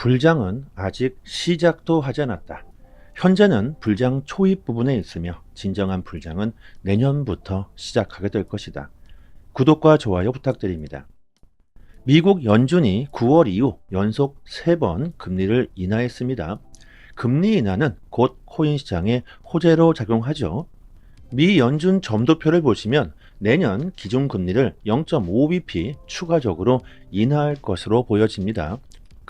불장은 아직 시작도 하지 않았다. 현재는 불장 초입 부분에 있으며 진정한 불장은 내년부터 시작하게 될 것이다. 구독과 좋아요 부탁드립니다. 미국 연준이 9월 이후 연속 3번 금리를 인하했습니다. 금리 인하는 곧 코인 시장에 호재로 작용하죠. 미 연준 점도표를 보시면 내년 기준금리를 0.5bp 추가적으로 인하할 것으로 보여집니다.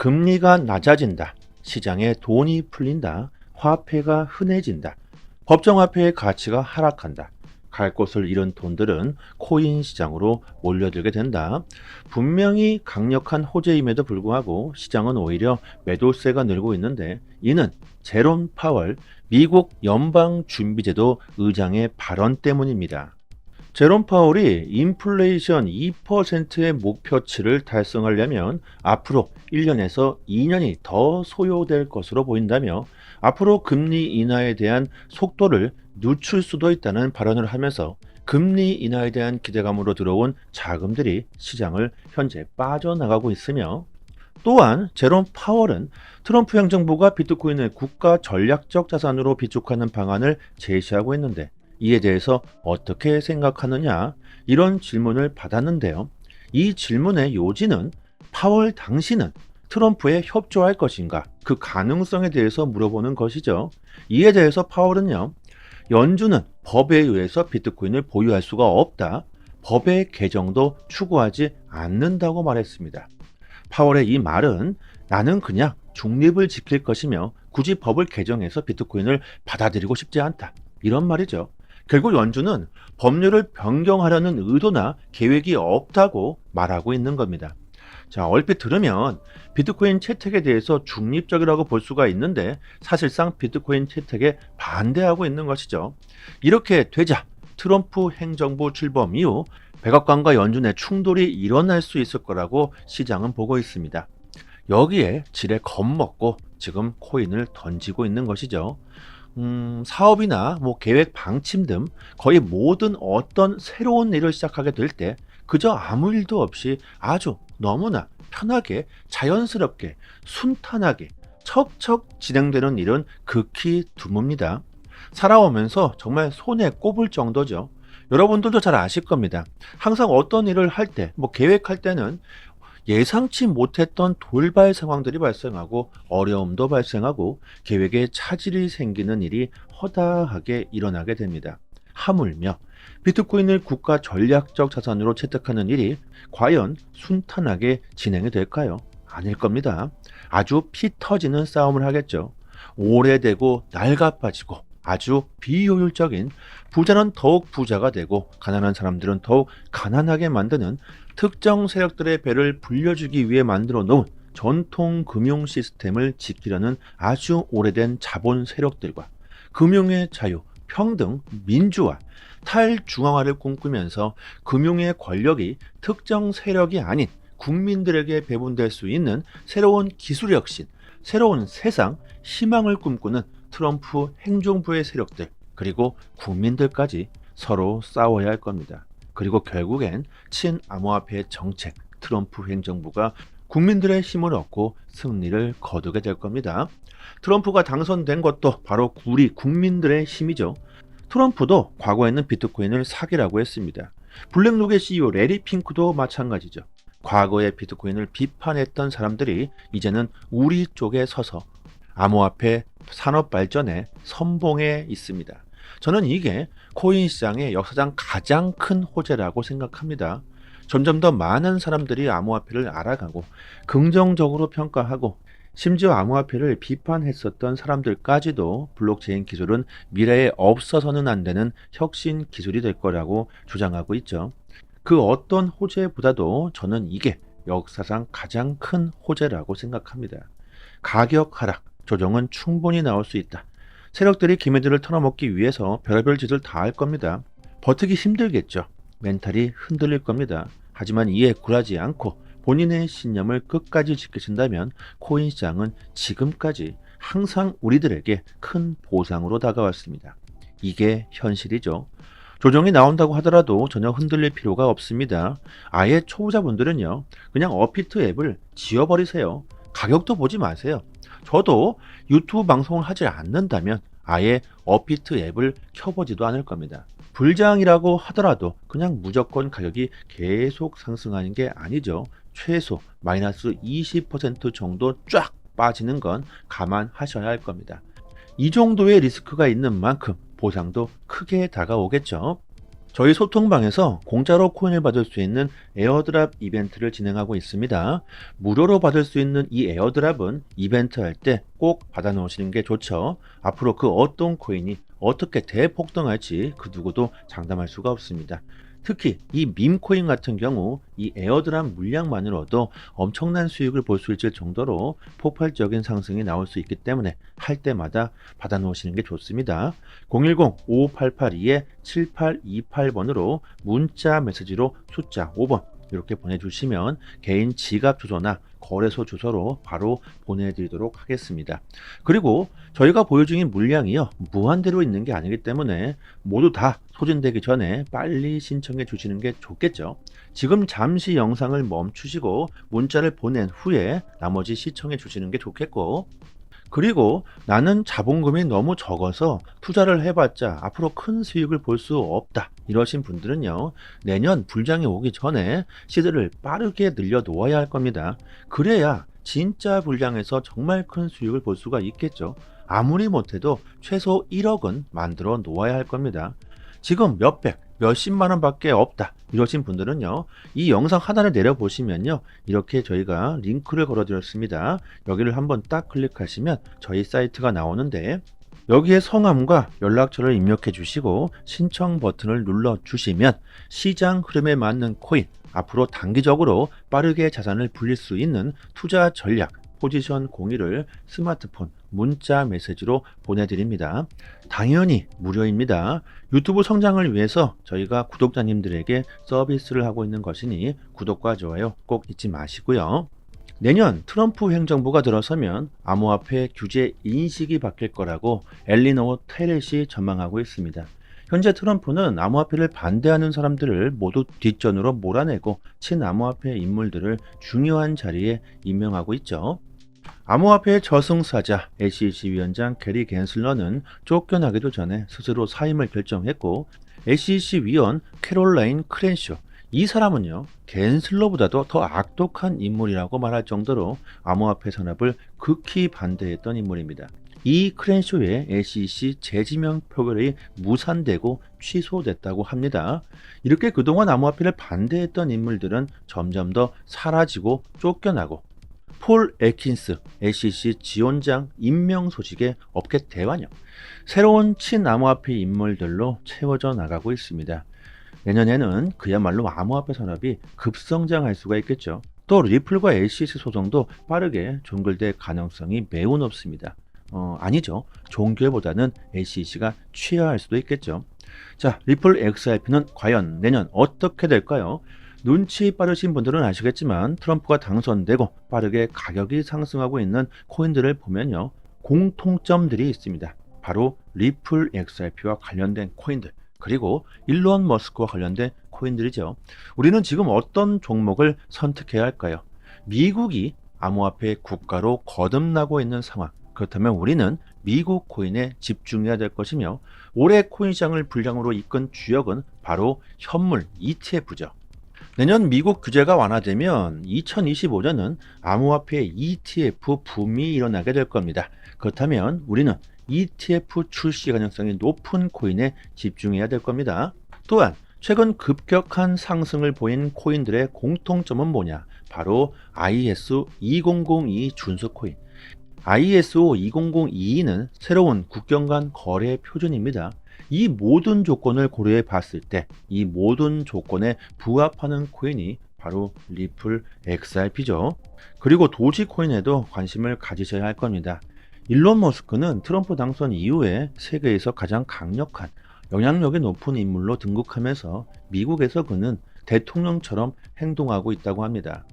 금리가 낮아진다. 시장에 돈이 풀린다. 화폐가 흔해진다. 법정화폐의 가치가 하락한다. 갈 곳을 잃은 돈들은 코인 시장으로 몰려들게 된다. 분명히 강력한 호재임에도 불구하고 시장은 오히려 매도세가 늘고 있는데 이는 제롬 파월 미국 연방준비제도 의장의 발언 때문입니다. 제롬 파월이 인플레이션 2%의 목표치를 달성하려면 앞으로 1년에서 2년이 더 소요될 것으로 보인다며 앞으로 금리 인하에 대한 속도를 늦출 수도 있다는 발언을 하면서 금리 인하에 대한 기대감으로 들어온 자금들이 시장을 현재 빠져나가고 있으며 또한 제롬 파월은 트럼프 행정부가 비트코인을 국가 전략적 자산으로 비축하는 방안을 제시하고 있는데 이에 대해서 어떻게 생각하느냐 이런 질문을 받았는데요. 이 질문의 요지는 파월 당신은 트럼프에 협조할 것인가 그 가능성에 대해서 물어보는 것이죠. 이에 대해서 파월은요. 연준은 법에 의해서 비트코인을 보유할 수가 없다. 법의 개정도 추구하지 않는다고 말했습니다. 파월의 이 말은 나는 그냥 중립을 지킬 것이며 굳이 법을 개정해서 비트코인을 받아들이고 싶지 않다. 이런 말이죠. 결국 연준은 법률을 변경하려는 의도나 계획이 없다고 말하고 있는 겁니다. 자, 얼핏 들으면 비트코인 채택에 대해서 중립적이라고 볼 수가 있는데 사실상 비트코인 채택에 반대하고 있는 것이죠. 이렇게 되자 트럼프 행정부 출범 이후 백악관과 연준의 충돌이 일어날 수 있을 거라고 시장은 보고 있습니다. 여기에 지레 겁먹고 지금 코인을 던지고 있는 것이죠. 사업이나 계획 방침 등 거의 모든 어떤 새로운 일을 시작하게 될 때 그저 아무 일도 없이 아주 너무나 편하게 자연스럽게 순탄하게 척척 진행되는 일은 극히 드뭅니다. 살아오면서 정말 손에 꼽을 정도죠. 여러분들도 잘 아실 겁니다. 항상 어떤 일을 할 때, 계획할 때는 예상치 못했던 돌발 상황들이 발생하고 어려움도 발생하고 계획에 차질이 생기는 일이 허다하게 일어나게 됩니다. 하물며 비트코인을 국가 전략적 자산으로 채택하는 일이 과연 순탄하게 진행이 될까요? 아닐 겁니다. 아주 피 터지는 싸움을 하겠죠. 오래되고 낡아빠지고 아주 비효율적인 부자는 더욱 부자가 되고 가난한 사람들은 더욱 가난하게 만드는 특정 세력들의 배를 불려주기 위해 만들어 놓은 전통 금융 시스템을 지키려는 아주 오래된 자본 세력들과 금융의 자유, 평등, 민주화, 탈중앙화를 꿈꾸면서 금융의 권력이 특정 세력이 아닌 국민들에게 배분될 수 있는 새로운 기술 혁신, 새로운 세상, 희망을 꿈꾸는 트럼프 행정부의 세력들 그리고 국민들까지 서로 싸워야 할 겁니다. 그리고 결국엔 친암호화폐 정책 트럼프 행정부가 국민들의 힘을 얻고 승리를 거두게 될 겁니다. 트럼프가 당선된 것도 바로 우리 국민들의 힘이죠. 트럼프도 과거에는 비트코인을 사기라고 했습니다. 블랙록의 CEO 레리 핑크도 마찬가지죠. 과거에 비트코인을 비판했던 사람들이 이제는 우리 쪽에 서서 암호화폐 산업 발전의 선봉에 있습니다. 저는 이게 코인 시장의 역사상 가장 큰 호재라고 생각합니다. 점점 더 많은 사람들이 암호화폐를 알아가고 긍정적으로 평가하고 심지어 암호화폐를 비판했었던 사람들까지도 블록체인 기술은 미래에 없어서는 안 되는 혁신 기술이 될 거라고 주장하고 있죠. 그 어떤 호재보다도 저는 이게 역사상 가장 큰 호재라고 생각합니다. 가격 하락, 조정은 충분히 나올 수 있다. 세력들이 기회들을 털어먹기 위해서 별의별 짓을 다 할 겁니다. 버티기 힘들겠죠. 멘탈이 흔들릴 겁니다. 하지만 이에 굴하지 않고 본인의 신념을 끝까지 지키신다면 코인 시장은 지금까지 항상 우리들에게 큰 보상으로 다가왔습니다. 이게 현실이죠. 조정이 나온다고 하더라도 전혀 흔들릴 필요가 없습니다. 아예 초보자분들은요, 그냥 어피트 앱을 지워버리세요. 가격도 보지 마세요. 저도 유튜브 방송을 하지 않는다면 아예 업비트 앱을 켜보지도 않을 겁니다. 불장이라고 하더라도 그냥 무조건 가격이 계속 상승하는 게 아니죠. 최소 마이너스 20% 정도 쫙 빠지는 건 감안하셔야 할 겁니다. 이 정도의 리스크가 있는 만큼 보상도 크게 다가오겠죠. 저희 소통방에서 공짜로 코인을 받을 수 있는 에어드랍 이벤트를 진행하고 있습니다. 무료로 받을 수 있는 이 에어드랍은 이벤트 할 때 꼭 받아 놓으시는 게 좋죠. 앞으로 그 어떤 코인이 어떻게 대폭등할지 그 누구도 장담할 수가 없습니다. 특히 이 밈코인 같은 경우 이 에어드랍 물량만으로도 엄청난 수익을 볼 수 있을 정도로 폭발적인 상승이 나올 수 있기 때문에 할 때마다 받아 놓으시는 게 좋습니다. 010-5588-7828번으로 문자 메시지로 숫자 5번 이렇게 보내주시면 개인 지갑 주소나 거래소 주소로 바로 보내드리도록 하겠습니다. 그리고 저희가 보유 중인 물량이요 무한대로 있는 게 아니기 때문에 모두 다 소진되기 전에 빨리 신청해 주시는 게 좋겠죠. 지금 잠시 영상을 멈추시고 문자를 보낸 후에 나머지 시청해 주시는 게 좋겠고, 그리고 나는 자본금이 너무 적어서 투자를 해봤자 앞으로 큰 수익을 볼 수 없다 이러신 분들은요, 내년 불장이 오기 전에 시드를 빠르게 늘려 놓아야 할 겁니다. 그래야 진짜 불장에서 정말 큰 수익을 볼 수가 있겠죠. 아무리 못해도 최소 1억은 만들어 놓아야 할 겁니다. 지금 몇백, 몇십만 원밖에 없다 이러신 분들은요, 이 영상 하나를 내려보시면요, 이렇게 저희가 링크를 걸어 드렸습니다. 여기를 한번 딱 클릭하시면 저희 사이트가 나오는데, 여기에 성함과 연락처를 입력해 주시고 신청 버튼을 눌러 주시면 시장 흐름에 맞는 코인, 앞으로 단기적으로 빠르게 자산을 불릴 수 있는 투자 전략 포지션 공유를 스마트폰 문자 메시지로 보내드립니다. 당연히 무료입니다. 유튜브 성장을 위해서 저희가 구독자님들에게 서비스를 하고 있는 것이니 구독과 좋아요 꼭 잊지 마시고요. 내년 트럼프 행정부가 들어서면 암호화폐 규제 인식이 바뀔 거라고 엘리노 테렛이 전망하고 있습니다. 현재 트럼프는 암호화폐를 반대하는 사람들을 모두 뒷전으로 몰아내고 친암호화폐 인물들을 중요한 자리에 임명하고 있죠. 암호화폐의 저승사자 SEC 위원장 게리 갠슬러는 쫓겨나기도 전에 스스로 사임을 결정했고, SEC 위원 캐롤라인 크랜쇼, 이 사람은요 갠슬러보다도 더 악독한 인물이라고 말할 정도로 암호화폐 산업을 극히 반대했던 인물입니다. 이 크랜쇼의 SEC 재지명 표결이 무산되고 취소됐다고 합니다. 이렇게 그동안 암호화폐를 반대했던 인물들은 점점 더 사라지고 쫓겨나고, 폴 애킨스 SEC 지원장 임명 소식에 업계 대환영, 새로운 친암호화폐 인물들로 채워져 나가고 있습니다. 내년에는 그야말로 암호화폐 산업이 급성장할 수가 있겠죠. 또 리플과 SEC 소송도 빠르게 종결될 가능성이 매우 높습니다. 아니죠. 종결보다는 SEC가 취하할 수도 있겠죠. 자, 리플 XRP는 과연 내년 어떻게 될까요? 눈치 빠르신 분들은 아시겠지만 트럼프가 당선되고 빠르게 가격이 상승하고 있는 코인들을 보면요, 공통점들이 있습니다. 바로 리플 XRP와 관련된 코인들, 그리고 일론 머스크와 관련된 코인들이죠. 우리는 지금 어떤 종목을 선택해야 할까요? 미국이 암호화폐 국가로 거듭나고 있는 상황, 그렇다면 우리는 미국 코인에 집중해야 될 것이며, 올해 코인 시장을 불장으로 이끈 주역은 바로 현물 ETF죠. 내년 미국 규제가 완화되면 2025년은 암호화폐 ETF 붐이 일어나게 될 겁니다. 그렇다면 우리는 ETF 출시 가능성이 높은 코인에 집중해야 될 겁니다. 또한 최근 급격한 상승을 보인 코인들의 공통점은 뭐냐? 바로 ISO2002 준수 코인. ISO 2002는 새로운 국경 간 거래 표준입니다. 이 모든 조건을 고려해 봤을 때 이 모든 조건에 부합하는 코인이 바로 리플 XRP죠. 그리고 도지코인에도 관심을 가지셔야 할 겁니다. 일론 머스크는 트럼프 당선 이후에 세계에서 가장 강력한 영향력이 높은 인물로 등극하면서 미국에서 그는 대통령처럼 행동하고 있다고 합니다.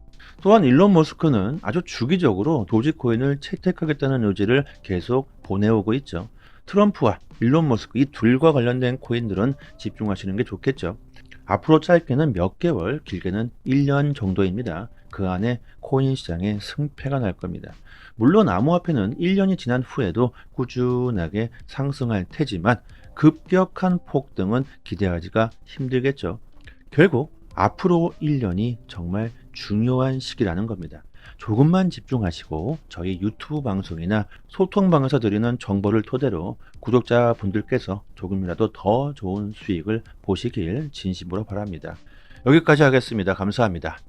또한 일론 머스크는 아주 주기적으로 도지코인을 채택하겠다는 의지를 계속 보내오고 있죠. 트럼프와 일론 머스크 이 둘과 관련된 코인들은 집중하시는 게 좋겠죠. 앞으로 짧게는 몇 개월, 길게는 1년 정도입니다. 그 안에 코인 시장에 승패가 날 겁니다. 물론 암호화폐는 1년이 지난 후에도 꾸준하게 상승할 테지만 급격한 폭등은 기대하기가 힘들겠죠. 결국 앞으로 1년이 정말 중요한 시기라는 겁니다. 조금만 집중하시고 저희 유튜브 방송이나 소통방에서 드리는 정보를 토대로 구독자분들께서 조금이라도 더 좋은 수익을 보시길 진심으로 바랍니다. 여기까지 하겠습니다. 감사합니다.